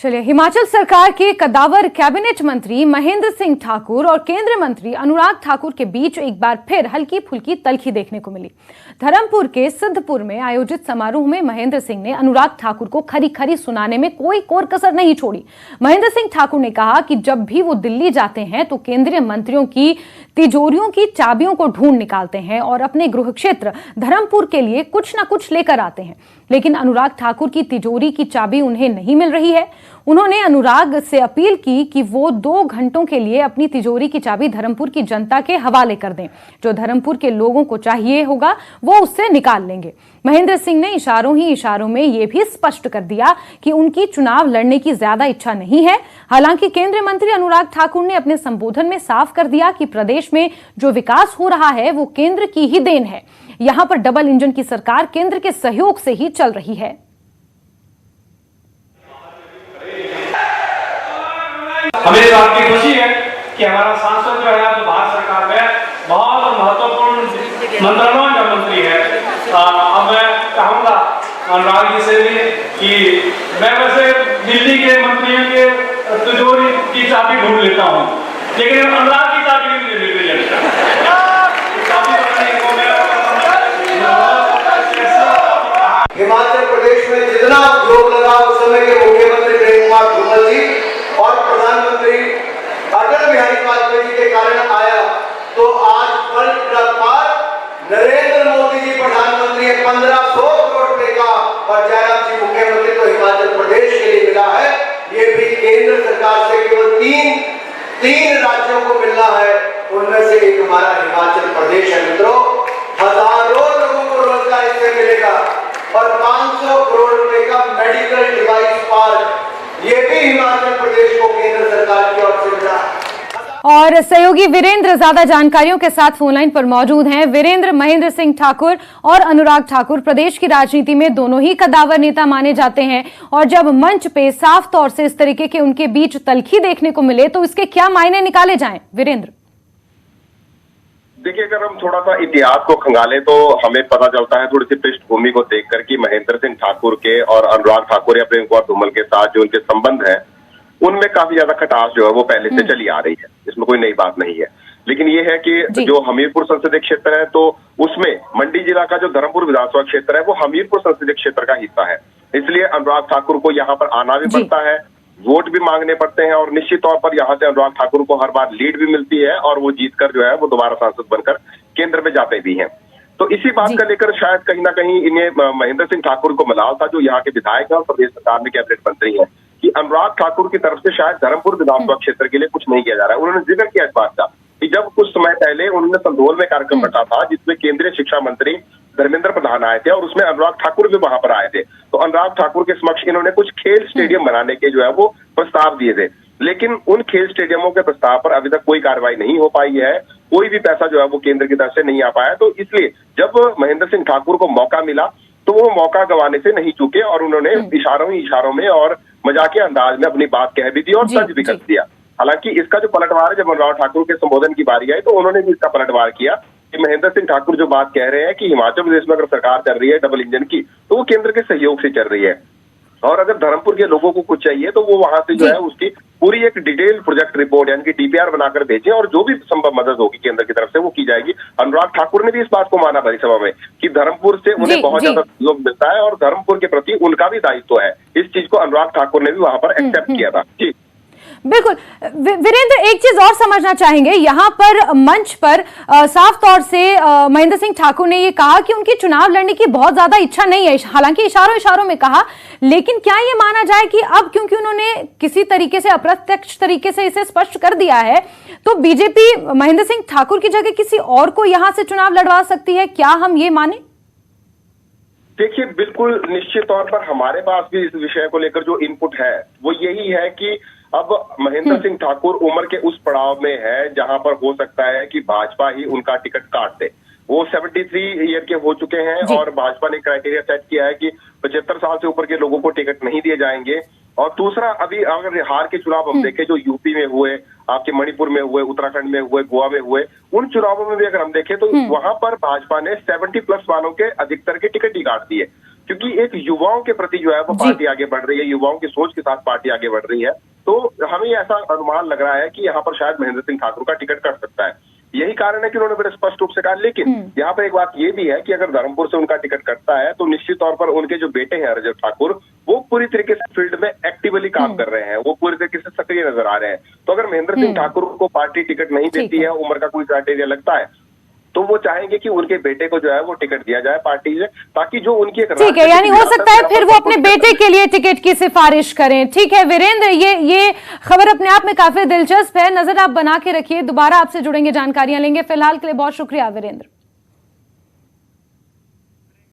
चलिए, हिमाचल सरकार के कद्दावर कैबिनेट मंत्री महेंद्र सिंह ठाकुर और केंद्रीय मंत्री अनुराग ठाकुर के बीच एक बार फिर हल्की फुल्की तल्खी देखने को मिली। धर्मपुर के सिद्धपुर में आयोजित समारोह में महेंद्र सिंह ने अनुराग ठाकुर को खरी खरी सुनाने में कोई कोर कसर नहीं छोड़ी। महेंद्र सिंह ठाकुर ने कहा कि जब भी वो दिल्ली जाते हैं तो केंद्रीय मंत्रियों की तिजोरियों की चाबियों को ढूंढ निकालते हैं और अपने गृह क्षेत्र धर्मपुर के लिए कुछ न कुछ लेकर आते हैं, लेकिन अनुराग ठाकुर की तिजोरी की चाबी उन्हें नहीं मिल रही है। उन्होंने अनुराग से अपील की कि वो 2 घंटों के लिए अपनी तिजोरी की चाबी धर्मपुर की जनता के हवाले कर दें। जो धर्मपुर के लोगों को चाहिए होगा वो उससे निकाल लेंगे। महेंद्र सिंह ने इशारों ही इशारों में ये भी स्पष्ट कर दिया कि उनकी चुनाव लड़ने की ज्यादा इच्छा नहीं है। हालांकि केंद्रीय मंत्री अनुराग ठाकुर ने अपने संबोधन में साफ कर दिया कि प्रदेश में जो विकास हो रहा है वो केंद्र की ही देन है। यहां पर डबल इंजन की सरकार केंद्र के सहयोग से ही चल रही है। हमें इस बात की खुशी है कि हमारा सांसद जो है जो भारत सरकार में बहुत महत्वपूर्ण मंत्रालयों का मंत्री है। अब मैं कहूँगा अनुराग जी से भी कि मैं वैसे दिल्ली के मंत्रियों के तिजोरी की चाबी ढूंढ लेता हूँ, लेकिन अनुराग की चाबी नहीं मिल रही है। हिमाचल प्रदेश में जितना उद्योग लगा उस समय के मुख्यमंत्री प्रेम कुमार धूमल जी और प्रधानमंत्री अटल बिहारी वाजपेयी जी के कारण आया, तो आज वर्ल्ड ट्रक पर नरेंद्र मोदी जी प्रधानमंत्री 1500 करोड़ रुपए का और जयराम जी मुख्यमंत्री तो हिमाचल प्रदेश के लिए मिला है। ये भी केंद्र सरकार से केवल तीन राज्यों को मिलना है, उनमें से एक हमारा हिमाचल प्रदेश है। मित्रों, हजारों लोगों को रोजगार इससे मिलेगा और 500 करोड़ रुपए का मेडिकल डिवाइस पार्क, ये भी हिमाचल प्रदेश को केंद्र सरकार की ओर से मिला। और सहयोगी वीरेंद्र ज्यादा जानकारियों के साथ फोनलाइन पर मौजूद हैं। वीरेंद्र, महेंद्र सिंह ठाकुर और अनुराग ठाकुर प्रदेश की राजनीति में दोनों ही कद्दावर नेता माने जाते हैं, और जब मंच पे साफ तौर से इस तरीके के उनके बीच तल्खी देखने को मिले तो इसके क्या मायने निकाले जाएं? वीरेंद्र, देखिए, अगर हम थोड़ा सा इतिहास को खंगाले तो हमें पता चलता है थोड़ी सी पृष्ठभूमि को देखकर कि महेंद्र सिंह ठाकुर के और अनुराग ठाकुर या प्रेम कुमार धूमल के साथ जो उनके संबंध है उनमें काफी ज्यादा खटास जो है वो पहले से चली आ रही है। इसमें कोई नई बात नहीं है, लेकिन ये है कि जो हमीरपुर संसदीय क्षेत्र है तो उसमें मंडी जिला का जो धर्मपुर विधानसभा क्षेत्र है वो हमीरपुर संसदीय क्षेत्र का हिस्सा है। इसलिए अनुराग ठाकुर को यहाँ पर आना भी पड़ता है, वोट भी मांगने पड़ते हैं और निश्चित तौर पर यहाँ से अनुराग ठाकुर को हर बार लीड भी मिलती है और वो जीतकर जो है वो दोबारा सांसद बनकर केंद्र में जाते भी हैं। तो इसी बात का लेकर शायद कहीं ना कहीं इन्हें महेंद्र सिंह ठाकुर को मलाल था, जो यहाँ के विधायक हैं और प्रदेश सरकार में कैबिनेट मंत्री हैं, कि अनुराग ठाकुर की तरफ से शायद धर्मपुर विधानसभा क्षेत्र के लिए कुछ नहीं किया जा रहा है। उन्होंने जिक्र किया इस बात का कि जब कुछ समय पहले उन्होंने संधोल में कार्यक्रम रखा था जिसमें केंद्रीय शिक्षा मंत्री धर्मेंद्र प्रधान आए थे और उसमें अनुराग ठाकुर भी वहां पर आए थे। तो अनुराग ठाकुर के समक्ष इन्होंने कुछ खेल स्टेडियम बनाने के जो है वो प्रस्ताव दिए थे, लेकिन उन खेल स्टेडियमों के प्रस्ताव पर अभी तक कोई कार्रवाई नहीं हो पाई है, कोई भी पैसा जो है वो केंद्र की तरफ से नहीं आ पाया। तो इसलिए जब महेंद्र सिंह ठाकुर को मौका मिला तो वो मौका गंवाने से नहीं चूके और उन्होंने इशारों में और मजाकिया अंदाज में अपनी बात कह भी दी और सच भी कर दिया। हालांकि इसका जो पलटवार है, जब अनुराग ठाकुर के संबोधन की बारी आई तो उन्होंने भी इसका पलटवार किया कि महेंद्र सिंह ठाकुर जो बात कह रहे हैं कि हिमाचल प्रदेश में अगर सरकार चल रही है डबल इंजन की तो वो केंद्र के सहयोग से चल रही है, और अगर धर्मपुर के लोगों को कुछ चाहिए तो वो वहां से जो है उसकी पूरी एक डिटेल प्रोजेक्ट रिपोर्ट यानी कि डीपीआर बनाकर भेजें और जो भी संभव मदद होगी केंद्र की तरफ से वो की जाएगी। अनुराग ठाकुर ने भी इस बात को माना भरी सभा में कि धर्मपुर से उन्हें बहुत ज्यादा सहयोग मिलता है और धर्मपुर के प्रति उनका भी दायित्व है। इस चीज को अनुराग ठाकुर ने भी वहां पर एक्सेप्ट किया था। जी बिल्कुल। वीरेंद्र, एक चीज और समझना चाहेंगे, यहाँ पर मंच पर साफ तौर से महेंद्र सिंह ठाकुर ने ये कहा कि उनकी चुनाव लड़ने की बहुत ज्यादा इच्छा नहीं है, हालांकि इशारों में कहा, लेकिन क्या ये माना जाए कि अब क्योंकि उन्होंने किसी तरीके से अप्रत्यक्ष तरीके से इसे स्पष्ट कर दिया है तो बीजेपी महेंद्र सिंह ठाकुर की जगह किसी और को यहां से चुनाव लड़वा सकती है? क्या हम ये माने? देखिए, बिल्कुल निश्चित तौर पर हमारे पास भी इस विषय को लेकर जो इनपुट है वो यही है कि अब महेंद्र सिंह ठाकुर उम्र के उस पड़ाव में है जहां पर हो सकता है कि भाजपा ही उनका टिकट काट दे। वो 73 ईयर के हो चुके हैं और भाजपा ने क्राइटेरिया सेट किया है कि 75 साल से ऊपर के लोगों को टिकट नहीं दिए जाएंगे। और दूसरा, अभी अगर हार के चुनाव हम देखें जो यूपी में हुए, आपके मणिपुर में हुए, उत्तराखंड में हुए, गोवा में हुए, उन चुनावों में भी अगर हम देखें तो वहां पर भाजपा ने 70+ वालों के अधिकतर के टिकट ही काट दिए। क्योंकि एक युवाओं के प्रति जो है वो पार्टी आगे बढ़ रही है, युवाओं की सोच के साथ पार्टी आगे बढ़ रही है। तो हमें ऐसा अनुमान लग रहा है कि यहाँ पर शायद महेंद्र सिंह ठाकुर का टिकट कट सकता है। यही कारण है कि उन्होंने बड़े स्पष्ट रूप से कहा। लेकिन यहाँ पर एक बात ये भी है कि अगर धर्मपुर से उनका टिकट कटता है तो निश्चित तौर पर उनके जो बेटे हैं रजत ठाकुर, वो पूरी तरीके से फील्ड में एक्टिवली काम कर रहे हैं, वो पूरी तरीके से सक्रिय नजर आ रहे हैं। तो अगर महेंद्र सिंह ठाकुर को पार्टी टिकट नहीं देती है, उम्र का कोई क्राइटेरिया लगता है, तो वो चाहेंगे कि उनके बेटे को जो है वो टिकट दिया जाए पार्टी से, ताकि जो उनकी एक ठीक है, यानी हो सकता है फिर वो अपने बेटे के लिए टिकट की सिफारिश करें। ठीक है वीरेंद्र, ये खबर अपने आप में काफी दिलचस्प है, नजर आप बना के रखिए, दोबारा आपसे जुड़ेंगे, जानकारियां लेंगे। फिलहाल के लिए बहुत शुक्रिया वीरेंद्र।